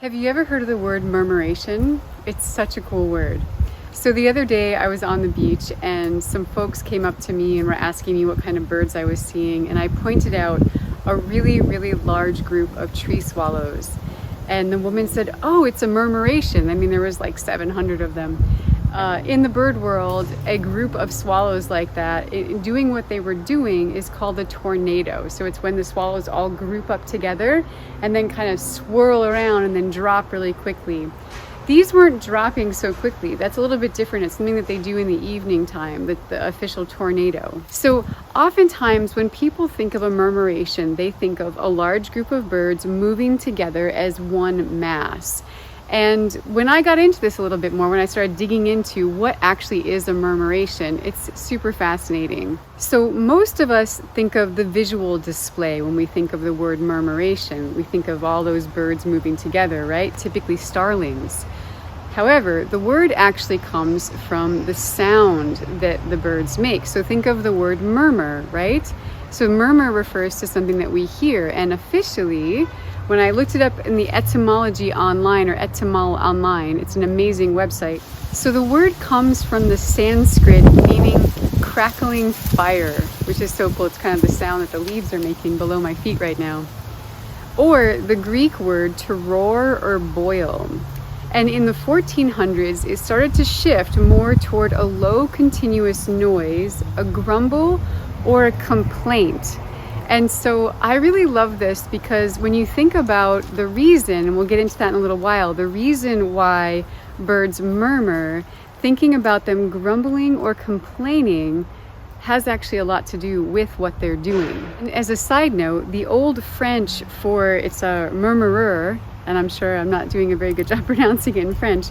Have you ever heard of the word murmuration? It's such a cool word. So the other day I was on the beach and some folks came up to me and were asking me what kind of birds I was seeing, and I pointed out a really large group of tree swallows. And the woman said, "Oh, it's a murmuration." I mean, there was like 700 of them. In the bird world, a group of swallows like that, doing what they were doing, is called a tornado. So it's when the swallows all group up together and then kind of swirl around and then drop really quickly. These weren't dropping so quickly. That's a little bit different. It's something that they do in the evening time, the official tornado. So oftentimes when people think of a murmuration, they think of a large group of birds moving together as one mass. And when I got into this a little bit more, when I started digging into what actually is a murmuration, it's super fascinating. So most of us think of the visual display when we think of the word murmuration. We think of all those birds moving together, right? Typically starlings. However, the word actually comes from the sound that the birds make. So think of the word murmur, right? So murmur refers to something that we hear, and officially, when I looked it up in the etymology online, or etymol online, it's an amazing website. So the word comes from the Sanskrit meaning crackling fire, which is so cool. It's kind of the sound that the leaves are making below my feet right now. Or the Greek word to roar or boil. And in the 1400s, it started to shift more toward a low continuous noise, a grumble, or a complaint. And so I really love this because when you think about the reason, and we'll get into that in a little while, the reason why birds murmur, thinking about them grumbling or complaining has actually a lot to do with what they're doing. And as a side note, the old French for it's a murmureur, and I'm sure I'm not doing a very good job pronouncing it in French,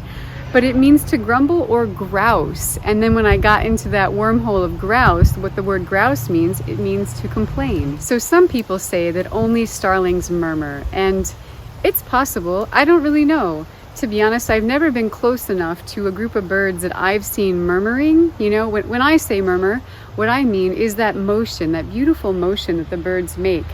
but it means to grumble or grouse. And then when I got into that wormhole of grouse, what the word grouse means, it means to complain. So some people say that only starlings murmur, and it's possible. I don't really know. To be honest, I've never been close enough to a group of birds that I've seen murmuring. You know, when I say murmur, what I mean is that motion, that beautiful motion that the birds make.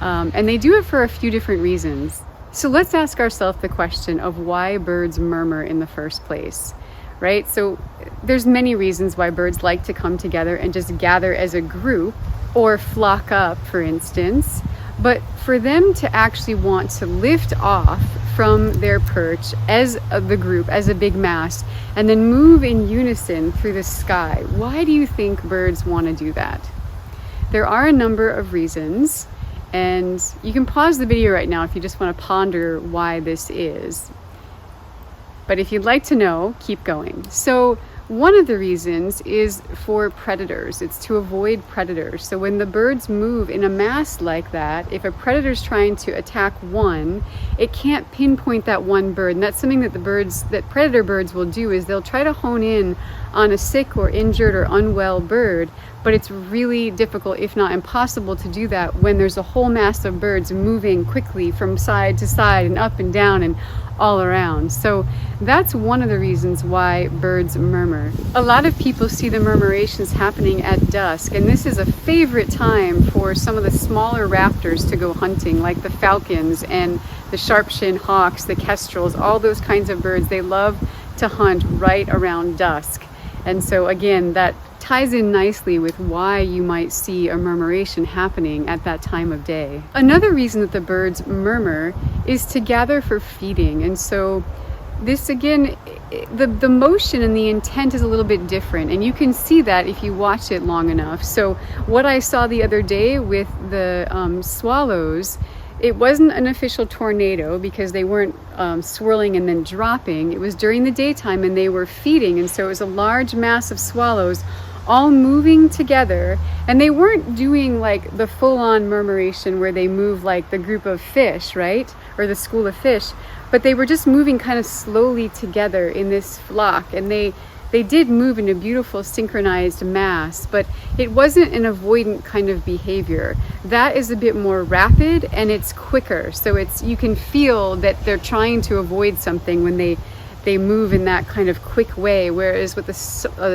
And they do it for a few different reasons. So let's ask ourselves the question of why birds murmur in the first place, right? So there's many reasons why birds like to come together and just gather as a group or flock up, for instance. But for them to actually want to lift off from their perch as the group, as a big mass, and then move in unison through the sky, why do you think birds want to do that? There are a number of reasons. And you can pause the video right now if you just want to ponder why this is. But if you'd like to know, keep going. So one of the reasons is for predators. It's to avoid predators. So when the birds move in a mass like that, if a predator's trying to attack one, it can't pinpoint that one bird. And that's something that predator birds will do, is they'll try to hone in on a sick or injured or unwell bird. But it's really difficult, if not impossible, to do that when there's a whole mass of birds moving quickly from side to side and up and down and all around. So that's one of the reasons why birds murmur. A lot of people see the murmurations happening at dusk, and this is a favorite time for some of the smaller raptors to go hunting, like the falcons and the sharp-shinned hawks, the kestrels, all those kinds of birds. They love to hunt right around dusk. And so again, that ties in nicely with why you might see a murmuration happening at that time of day. Another reason that the birds murmur is to gather for feeding. And so this, again, the motion and the intent is a little bit different, and you can see that if you watch it long enough. So what I saw the other day with the swallows, it wasn't an official tornado because they weren't swirling and then dropping. It was during the daytime and they were feeding, and so it was a large mass of swallows all moving together, and they weren't doing like the full-on murmuration where they move like the group of fish, right, or the school of fish, but they were just moving kind of slowly together in this flock, and they did move in a beautiful synchronized mass, but it wasn't an avoidant kind of behavior. That is a bit more rapid and it's quicker, so you can feel that they're trying to avoid something when they move in that kind of quick way, whereas what the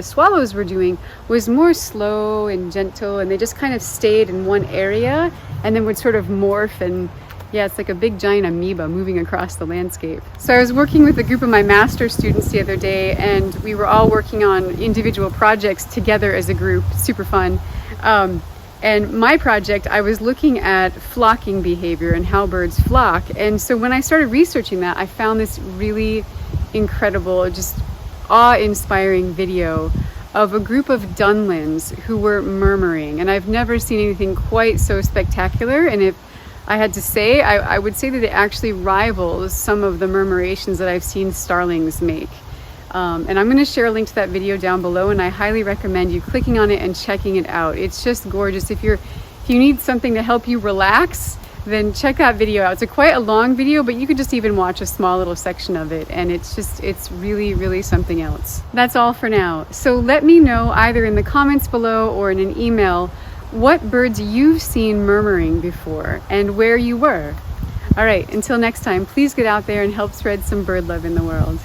swallows were doing was more slow and gentle, and they just kind of stayed in one area and then would sort of morph and Yeah, it's like a big giant amoeba moving across the landscape. So I was working with a group of my master's students the other day, and we were all working on individual projects together as a group, super fun. And my project, I was looking at flocking behavior and how birds flock. And so when I started researching that, I found this really incredible, just awe-inspiring video of a group of Dunlins who were murmuring. And I've never seen anything quite so spectacular. And if I had to say, I would say that it actually rivals some of the murmurations that I've seen starlings make. And I'm going to share a link to that video down below, and I highly recommend you clicking on it and checking it out. It's just gorgeous. If you need something to help you relax, then check that video out. It's quite a long video, but you could just even watch a small little section of it, and it's really, really something else. That's all for now. So let me know either in the comments below or in an email what birds you've seen murmuring before and where you were. All right, until next time, please get out there and help spread some bird love in the world.